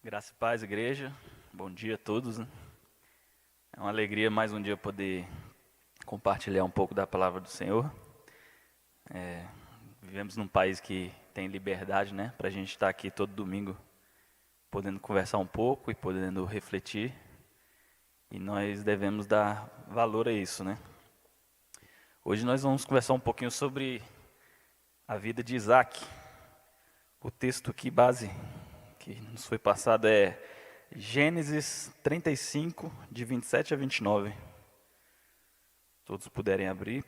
Graça e paz, igreja. Bom dia a todos, né? É uma alegria mais um dia poder compartilhar um pouco da palavra do Senhor. Vivemos num país que tem liberdade, né? Para a gente estar aqui todo domingo, podendo conversar um pouco e podendo refletir. E nós devemos dar valor a isso, né? Hoje nós vamos conversar um pouquinho sobre a vida de Isaac. O texto aqui base que nos foi passado é Gênesis 35, de 27 a 29. Todos puderem abrir.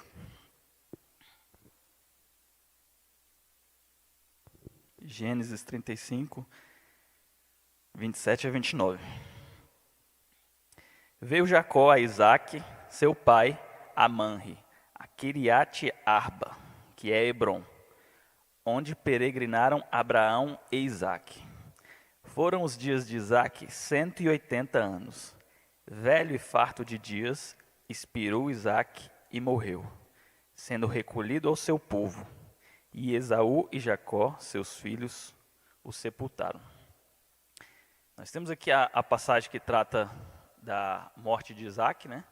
Gênesis 35, 27 a 29. Veio Jacó a Isaque, seu pai, a Manre, a Quiriate Arba, que é Hebrom, onde peregrinaram Abraão e Isaque. Foram os dias de Isaque 180 anos. Velho e farto de dias, expirou Isaque e morreu, sendo recolhido ao seu povo. E Esaú e Jacó, seus filhos, o sepultaram. Nós temos aqui a passagem que trata da morte de Isaque, né?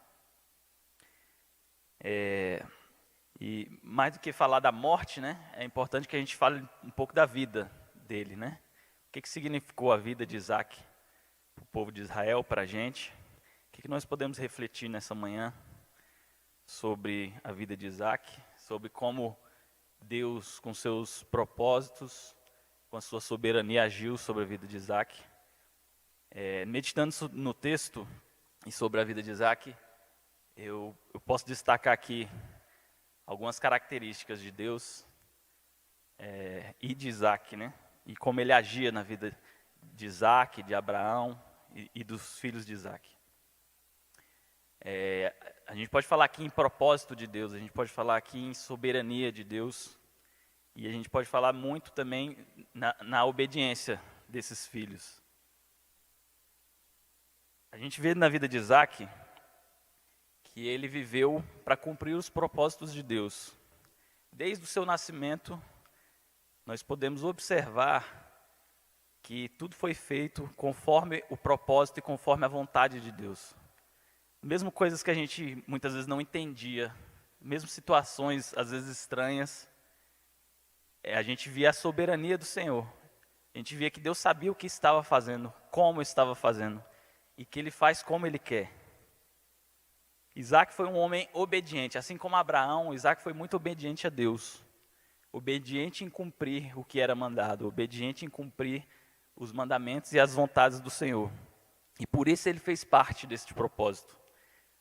E mais do que falar da morte, né? É importante que a gente fale um pouco da vida dele, né? O que significou a vida de Isaque para o povo de Israel, para a gente? O que nós podemos refletir nessa manhã sobre a vida de Isaque, sobre como Deus, com seus propósitos, com a sua soberania, agiu sobre a vida de Isaque. Meditando no texto e sobre a vida de Isaque, eu posso destacar aqui algumas características de Deus e de Isaque, né? E como ele agia na vida de Isaque, de Abraão e dos filhos de Isaque. A gente pode falar aqui em propósito de Deus, a gente pode falar aqui em soberania de Deus, e a gente pode falar muito também na obediência desses filhos. A gente vê na vida de Isaque que ele viveu para cumprir os propósitos de Deus. Desde o seu nascimento, nós podemos observar que tudo foi feito conforme o propósito e conforme a vontade de Deus. Mesmo coisas que a gente muitas vezes não entendia, mesmo situações às vezes estranhas, a gente via a soberania do Senhor. A gente via que Deus sabia o que estava fazendo, como estava fazendo, e que Ele faz como Ele quer. Isaac foi um homem obediente, assim como Abraão, Isaac foi muito obediente a Deus. Obediente em cumprir o que era mandado, obediente em cumprir os mandamentos e as vontades do Senhor. E por isso ele fez parte deste propósito.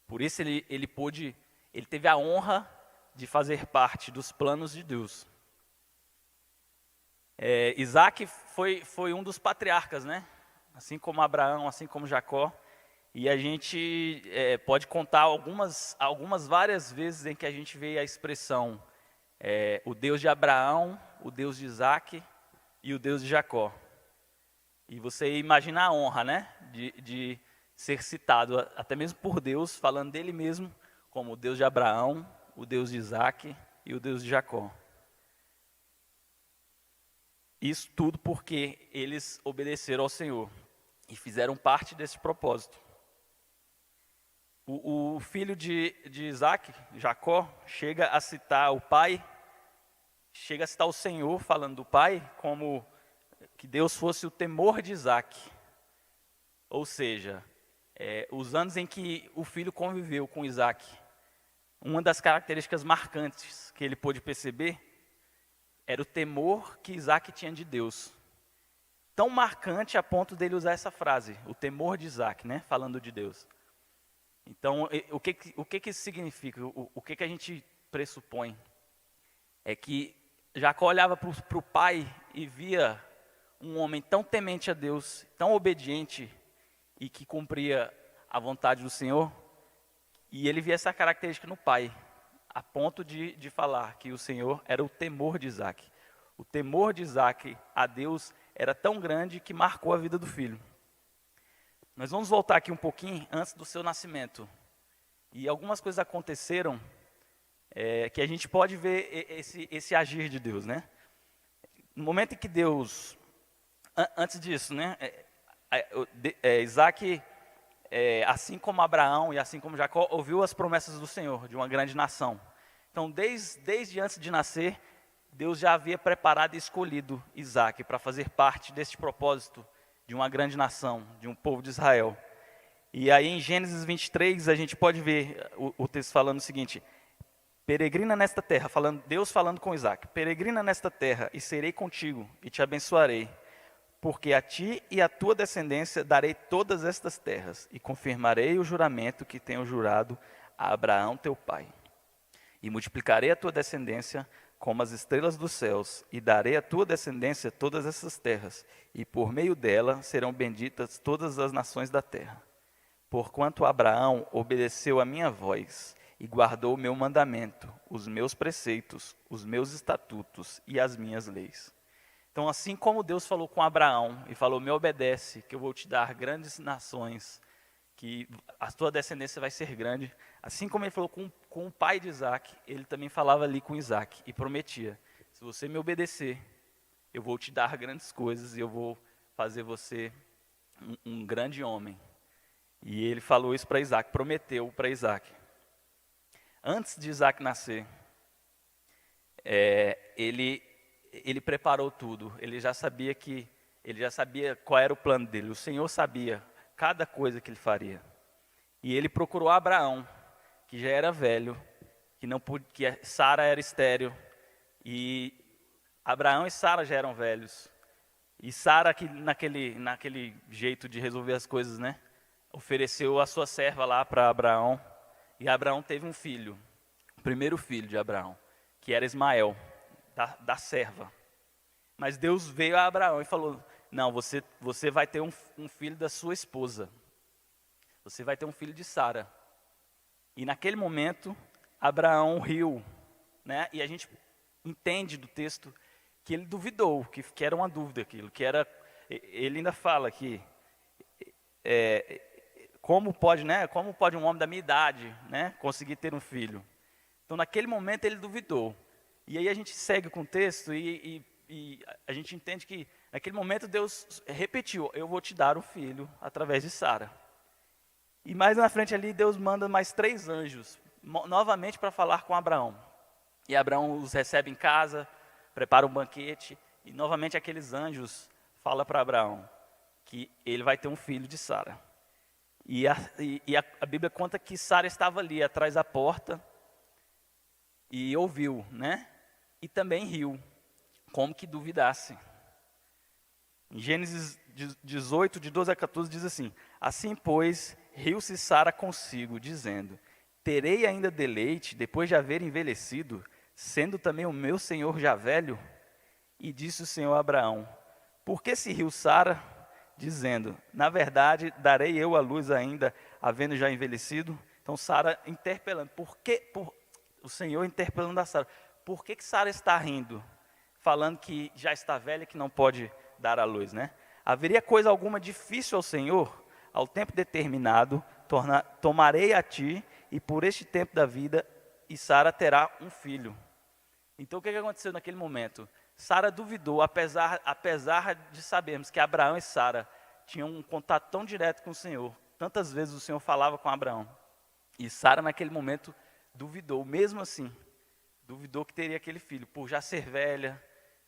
Por isso ele teve a honra de fazer parte dos planos de Deus. Isaac foi um dos patriarcas, né? Assim como Abraão, assim como Jacó. E a gente pode contar algumas várias vezes em que a gente vê a expressão o Deus de Abraão, o Deus de Isaac e o Deus de Jacó. E você imagina a honra, né? De ser citado até mesmo por Deus, falando dele mesmo como o Deus de Abraão, o Deus de Isaac e o Deus de Jacó. Isso tudo porque eles obedeceram ao Senhor e fizeram parte desse propósito. O filho de Isaac, Jacó, chega a citar o pai, chega a citar o Senhor falando do pai como que Deus fosse o temor de Isaac. Ou seja, os anos em que o filho conviveu com Isaac, uma das características marcantes que ele pôde perceber era o temor que Isaac tinha de Deus. Tão marcante a ponto dele usar essa frase, o temor de Isaac, né? Falando de Deus. Então, o que isso significa? O que a gente pressupõe? É que Jacó olhava para o pai e via um homem tão temente a Deus, tão obediente e que cumpria a vontade do Senhor, e ele via essa característica no pai, a ponto de falar que o Senhor era o temor de Isaac. O temor de Isaac a Deus era tão grande que marcou a vida do filho. Nós vamos voltar aqui um pouquinho antes do seu nascimento. E algumas coisas aconteceram que a gente pode ver esse agir de Deus, né? No momento em que Deus... Antes disso, né? Isaac, assim como Abraão e assim como Jacó, ouviu as promessas do Senhor, de uma grande nação. Então, desde antes de nascer, Deus já havia preparado e escolhido Isaac para fazer parte deste propósito de uma grande nação, de um povo de Israel. E aí em Gênesis 23 a gente pode ver o texto falando o seguinte: peregrina nesta terra, Deus falando com Isaac, peregrina nesta terra e serei contigo e te abençoarei, porque a ti e à tua descendência darei todas estas terras e confirmarei o juramento que tenho jurado a Abraão teu pai. E multiplicarei a tua descendência como as estrelas dos céus, e darei à tua descendência todas essas terras, e por meio dela serão benditas todas as nações da terra. Porquanto Abraão obedeceu a minha voz, e guardou o meu mandamento, os meus preceitos, os meus estatutos e as minhas leis. Então, assim como Deus falou com Abraão, e falou, me obedece, que eu vou te dar grandes nações, que a tua descendência vai ser grande. Assim como ele falou com o pai de Isaac, ele também falava ali com Isaac e prometia, se você me obedecer, eu vou te dar grandes coisas e eu vou fazer você um grande homem. E ele falou isso para Isaac, prometeu para Isaac. Antes de Isaac nascer, ele preparou tudo, ele já sabia qual era o plano dele, o Senhor sabia cada coisa que ele faria. E ele procurou Abraão, que já era velho, que Sara era estéril, e Abraão e Sara já eram velhos. E Sara, que naquele jeito de resolver as coisas, né, ofereceu a sua serva lá para Abraão, e Abraão teve um filho, o primeiro filho de Abraão, que era Ismael, da serva. Mas Deus veio a Abraão e falou, não, você vai ter um filho da sua esposa. Você vai ter um filho de Sara. E naquele momento, Abraão riu, né? E a gente entende do texto que ele duvidou, que era uma dúvida aquilo, ele ainda fala que como pode um homem da minha idade, né, conseguir ter um filho? Então naquele momento ele duvidou. E aí a gente segue com o texto e a gente entende que naquele momento Deus repetiu, eu vou te dar um filho através de Sara. E mais na frente ali Deus manda mais 3 anjos, novamente para falar com Abraão. E Abraão os recebe em casa, prepara um banquete, e novamente aqueles anjos falam para Abraão que ele vai ter um filho de Sara. E a Bíblia conta que Sara estava ali atrás da porta e ouviu, né? E também riu, como que duvidasse. Em Gênesis 18, de 12 a 14, diz assim, assim, pois, riu-se Sara consigo, dizendo, terei ainda deleite, depois de haver envelhecido, sendo também o meu senhor já velho? E disse o Senhor a Abraão, por que se riu Sara, dizendo, na verdade, darei eu a luz ainda, havendo já envelhecido? Então, Sara interpelando, o Senhor interpelando a Sara, por que Sara está rindo? Falando que já está velha, que não pode dar a luz, né? Haveria coisa alguma difícil ao Senhor? Ao tempo determinado, tomarei a ti, e por este tempo da vida, e Sara terá um filho. Então, o que aconteceu naquele momento? Sara duvidou, apesar de sabermos que Abraão e Sara tinham um contato tão direto com o Senhor. Tantas vezes o Senhor falava com Abraão. E Sara, naquele momento, duvidou, mesmo assim. Duvidou que teria aquele filho, por já ser velha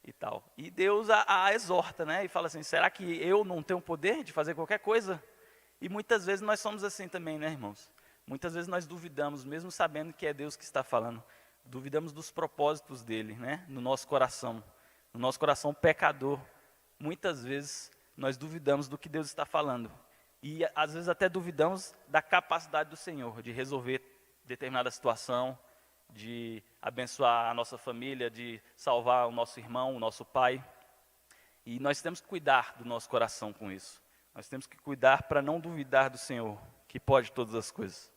e tal. E Deus a exorta, né? E fala assim, será que eu não tenho poder de fazer qualquer coisa? E muitas vezes nós somos assim também, né, irmãos? Muitas vezes nós duvidamos, mesmo sabendo que é Deus que está falando. Duvidamos dos propósitos dele, né? No nosso coração pecador. Muitas vezes nós duvidamos do que Deus está falando. E às vezes até duvidamos da capacidade do Senhor de resolver determinada situação, de abençoar a nossa família, de salvar o nosso irmão, o nosso pai. E nós temos que cuidar do nosso coração com isso. Nós temos que cuidar para não duvidar do Senhor, que pode todas as coisas.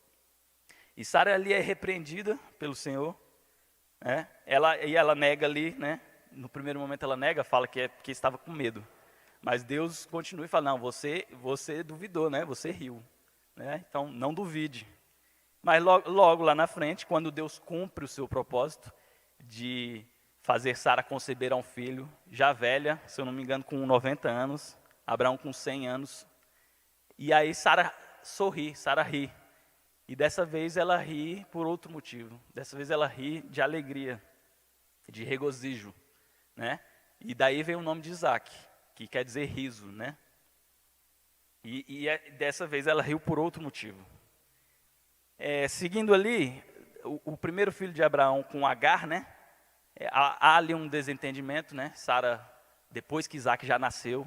E Sara ali é repreendida pelo Senhor, né? Ela nega ali, né? No primeiro momento ela nega, fala que é porque estava com medo. Mas Deus continua e fala, não, você duvidou, né? Você riu, né? Então não duvide. Mas logo lá na frente, quando Deus cumpre o seu propósito de fazer Sara conceber a um filho, já velha, se eu não me engano, com 90 anos, Abraão com 100 anos, E aí Sara sorri, Sara ri. E dessa vez ela ri por outro motivo. Dessa vez ela ri de alegria, de regozijo, né? E daí vem o nome de Isaac, que quer dizer riso, né? Dessa vez ela riu por outro motivo. Seguindo ali, o primeiro filho de Abraão com Agar, né? Há ali um desentendimento, né? Sara, depois que Isaac já nasceu,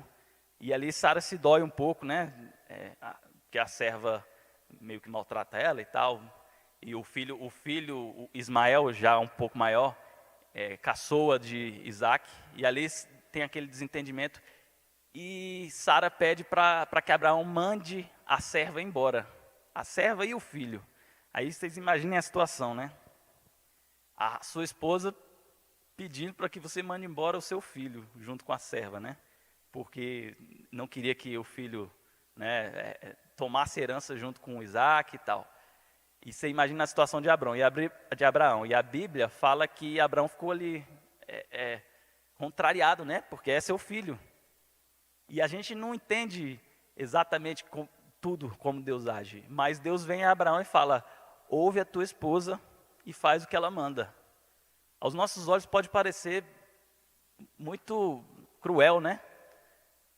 e ali Sara se dói um pouco, né? Que a serva meio que maltrata ela e tal. E o filho o Ismael, já um pouco maior, caçoa de Isaac. E ali tem aquele desentendimento. E Sara pede para que Abraão mande a serva embora. A serva e o filho. Aí vocês imaginem a situação, né? A sua esposa pedindo para que você mande embora o seu filho, junto com a serva, né? Porque não queria que o filho, né, tomasse herança junto com Isaac e tal. E você imagina a situação de Abraão. E a Bíblia fala que Abraão ficou ali contrariado, né? Porque é seu filho. E a gente não entende exatamente tudo como Deus age. Mas Deus vem a Abraão e fala: ouve a tua esposa e faz o que ela manda. Aos nossos olhos pode parecer muito cruel, né?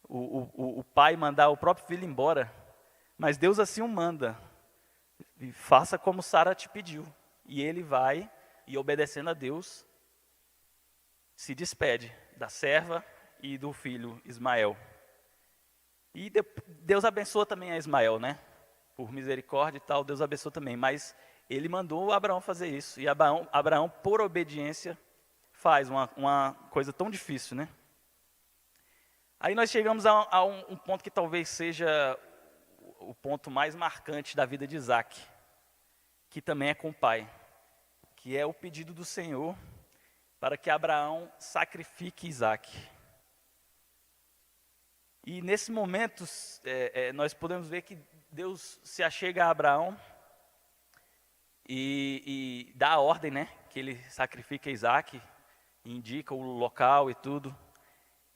O pai mandar o próprio filho embora. Mas Deus assim o manda. E faça como Sara te pediu. E ele vai, e obedecendo a Deus, se despede da serva e do filho Ismael. E Deus abençoa também a Ismael, né? Por misericórdia e tal, Deus abençoa também. Mas ele mandou Abraão fazer isso. E Abraão, por obediência, faz uma coisa tão difícil, né? Aí nós chegamos a um ponto que talvez seja o ponto mais marcante da vida de Isaac, que também é com o pai, que é o pedido do Senhor para que Abraão sacrifique Isaac. E nesse momento, nós podemos ver que Deus se achega a Abraão e dá a ordem, né, que ele sacrifique Isaac, indica o local e tudo.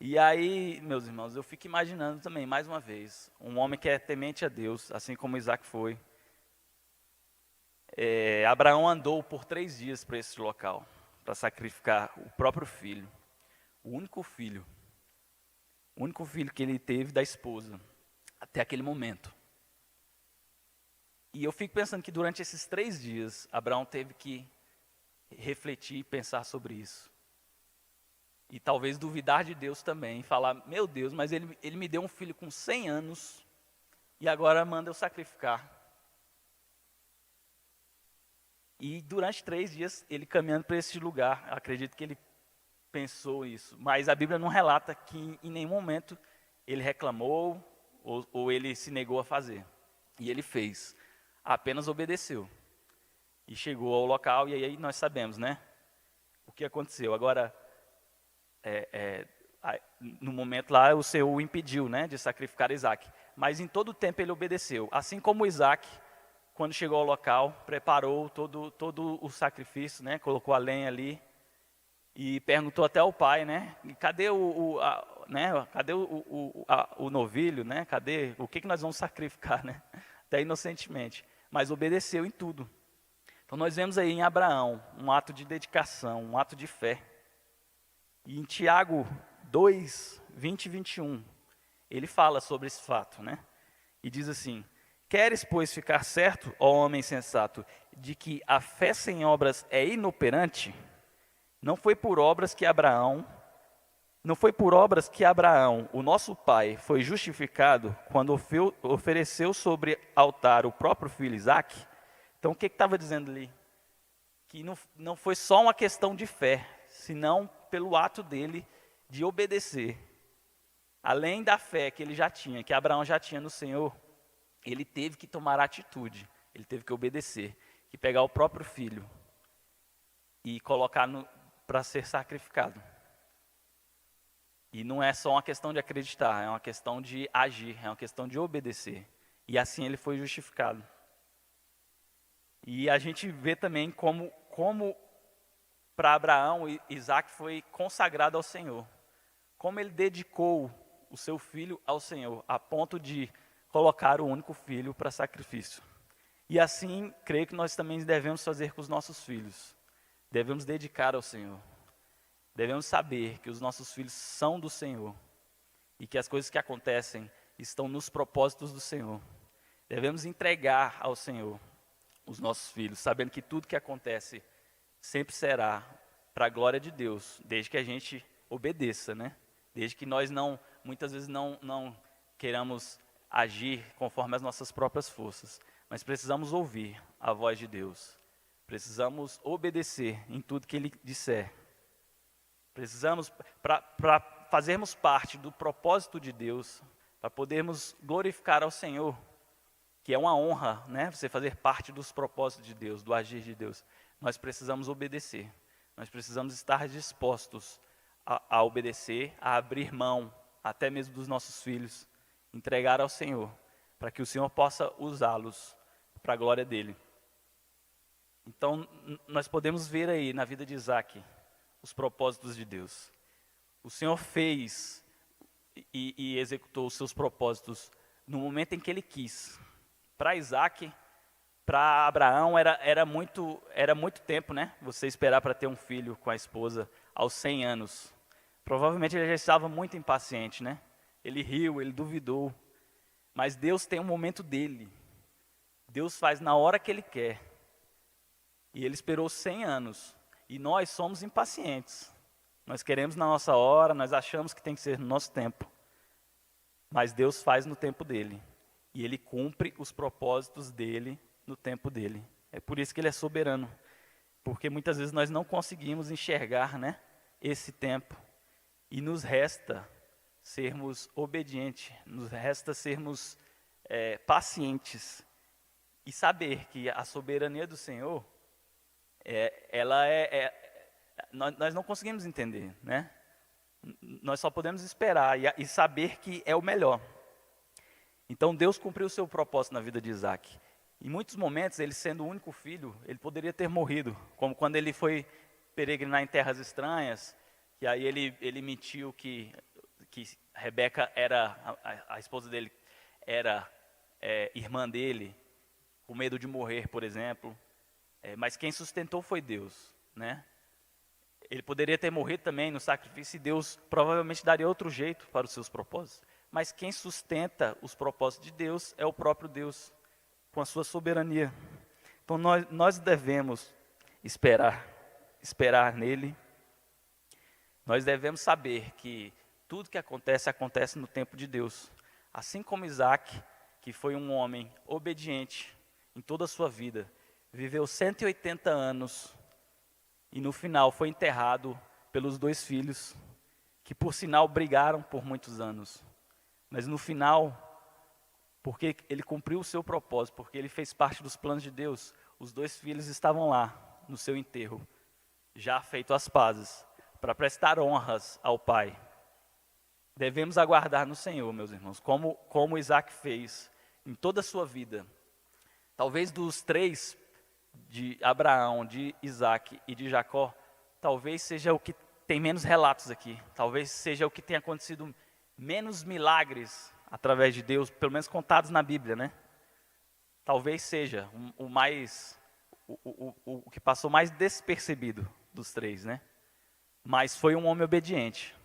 E aí, meus irmãos, eu fico imaginando também, mais uma vez, um homem que é temente a Deus, assim como Isaac foi. Abraão andou por 3 dias para esse local, para sacrificar o próprio filho, o único filho que ele teve da esposa, até aquele momento. E eu fico pensando que durante esses 3 dias, Abraão teve que refletir e pensar sobre isso. E talvez duvidar de Deus também, falar: meu Deus, mas ele me deu um filho com 100 anos, e agora manda eu sacrificar. E durante 3 dias, ele caminhando para esse lugar, acredito que ele pensou isso. Mas a Bíblia não relata que em nenhum momento ele reclamou ou ele se negou a fazer. E ele fez, apenas obedeceu. E chegou ao local, e aí nós sabemos, né, o que aconteceu. Agora, no momento lá, o Senhor o impediu, né, de sacrificar Isaac. Mas em todo o tempo ele obedeceu. Assim como Isaac, quando chegou ao local, preparou todo o sacrifício, né, colocou a lenha ali. E perguntou até ao pai, né? Cadê cadê o novilho, né? Cadê o que nós vamos sacrificar, né? Até inocentemente, mas obedeceu em tudo. Então nós vemos aí em Abraão um ato de dedicação, um ato de fé. E em Tiago 2, 20 e 21, ele fala sobre esse fato, né? E diz assim: queres, pois, ficar certo, ó homem sensato, de que a fé sem obras é inoperante? Não foi por obras que Abraão, o nosso pai, foi justificado quando ofereceu sobre altar o próprio filho Isaac? Então o que estava dizendo ali? Que não foi só uma questão de fé, senão pelo ato dele de obedecer. Além da fé que ele já tinha, que Abraão já tinha no Senhor, ele teve que tomar atitude, ele teve que obedecer, que pegar o próprio filho e colocar para ser sacrificado. E não é só uma questão de acreditar, é uma questão de agir, é uma questão de obedecer. E assim ele foi justificado. E a gente vê também como para Abraão, Isaac foi consagrado ao Senhor. Como ele dedicou o seu filho ao Senhor, a ponto de colocar o único filho para sacrifício. E assim, creio que nós também devemos fazer com os nossos filhos. Devemos dedicar ao Senhor. Devemos saber que os nossos filhos são do Senhor e que as coisas que acontecem estão nos propósitos do Senhor. Devemos entregar ao Senhor os nossos filhos, sabendo que tudo que acontece sempre será para a glória de Deus, desde que a gente obedeça, né? Desde que nós muitas vezes não queiramos agir conforme as nossas próprias forças, mas precisamos ouvir a voz de Deus. Precisamos obedecer em tudo que Ele disser. Precisamos, para fazermos parte do propósito de Deus, para podermos glorificar ao Senhor, que é uma honra, né? Você fazer parte dos propósitos de Deus, do agir de Deus. Nós precisamos obedecer. Nós precisamos estar dispostos a obedecer, a abrir mão, até mesmo dos nossos filhos, entregar ao Senhor, para que o Senhor possa usá-los para a glória dEle. Então, nós podemos ver aí na vida de Isaac os propósitos de Deus. O Senhor fez e executou os seus propósitos no momento em que Ele quis. Para Isaac, para Abraão, era muito tempo, né? Você esperar para ter um filho com a esposa aos 100 anos. Provavelmente ele já estava muito impaciente, né? Ele riu, ele duvidou. Mas Deus tem um momento dele. Deus faz na hora que Ele quer. E Ele esperou 100 anos. E nós somos impacientes. Nós queremos na nossa hora, nós achamos que tem que ser no nosso tempo. Mas Deus faz no tempo dEle. E Ele cumpre os propósitos dEle no tempo dEle. É por isso que Ele é soberano. Porque muitas vezes nós não conseguimos enxergar, né, esse tempo. E nos resta sermos obedientes, nos resta sermos pacientes. E saber que a soberania do Senhor, nós não conseguimos entender, né? Nós só podemos esperar e saber que é o melhor. Então Deus cumpriu o seu propósito na vida de Isaac. Em muitos momentos, ele sendo o único filho, ele poderia ter morrido, como quando ele foi peregrinar em terras estranhas, e aí ele mentiu que Rebeca era, a esposa dele era irmã dele, com medo de morrer, por exemplo. Mas quem sustentou foi Deus, né? Ele poderia ter morrido também no sacrifício e Deus provavelmente daria outro jeito para os seus propósitos. Mas quem sustenta os propósitos de Deus é o próprio Deus, com a sua soberania. Então nós devemos esperar nele. Nós devemos saber que tudo que acontece no tempo de Deus. Assim como Isaac, que foi um homem obediente em toda a sua vida, viveu 180 anos e no final foi enterrado pelos 2 filhos, que por sinal brigaram por muitos anos. Mas no final, porque ele cumpriu o seu propósito, porque ele fez parte dos planos de Deus, os 2 filhos estavam lá no seu enterro, já feito as pazes, para prestar honras ao pai. Devemos aguardar no Senhor, meus irmãos, como Isaac fez em toda a sua vida. Talvez dos 3, de Abraão, de Isaac e de Jacó, talvez seja o que tem menos relatos aqui. Talvez seja o que tenha acontecido menos milagres através de Deus, pelo menos contados na Bíblia, né? Talvez seja o que passou mais despercebido dos 3, né? Mas foi um homem obediente.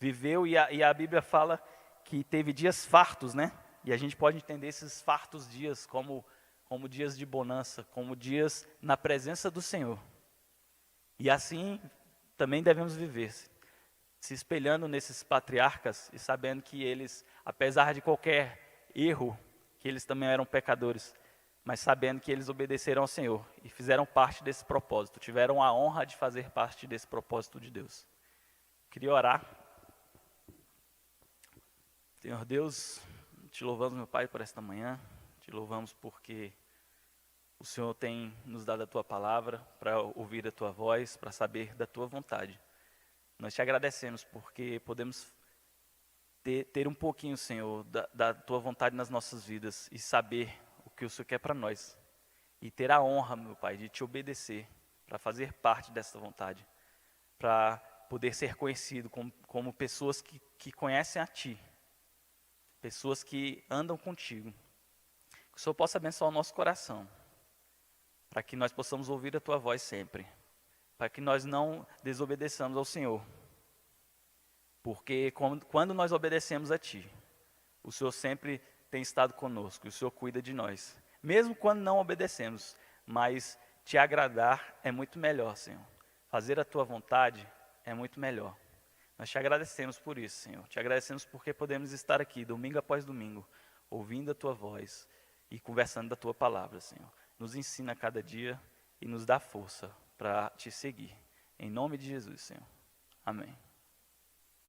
Viveu e a Bíblia fala que teve dias fartos, né? E a gente pode entender esses fartos dias como dias de bonança, como dias na presença do Senhor. E assim também devemos viver, se espelhando nesses patriarcas e sabendo que eles, apesar de qualquer erro, que eles também eram pecadores, mas sabendo que eles obedeceram ao Senhor e fizeram parte desse propósito, tiveram a honra de fazer parte desse propósito de Deus. Queria orar. Senhor Deus, te louvamos, meu Pai, por esta manhã. Te louvamos porque o Senhor tem nos dado a Tua palavra para ouvir a Tua voz, para saber da Tua vontade. Nós te agradecemos porque podemos ter um pouquinho, Senhor, da Tua vontade nas nossas vidas e saber o que o Senhor quer para nós. E ter a honra, meu Pai, de te obedecer, para fazer parte dessa vontade, para poder ser conhecido como pessoas que conhecem a Ti. pessoas que andam contigo. Que o Senhor possa abençoar o nosso coração, para que nós possamos ouvir a tua voz sempre, para que nós não desobedeçamos ao Senhor. Porque quando nós obedecemos a ti, o Senhor sempre tem estado conosco, e o Senhor cuida de nós. Mesmo quando não obedecemos, mas te agradar é muito melhor, Senhor. Fazer a tua vontade é muito melhor. Nós te agradecemos por isso, Senhor. Te agradecemos porque podemos estar aqui, domingo após domingo, ouvindo a tua voz e conversando da tua palavra, Senhor. Nos ensina a cada dia e nos dá força para te seguir. Em nome de Jesus, Senhor. Amém.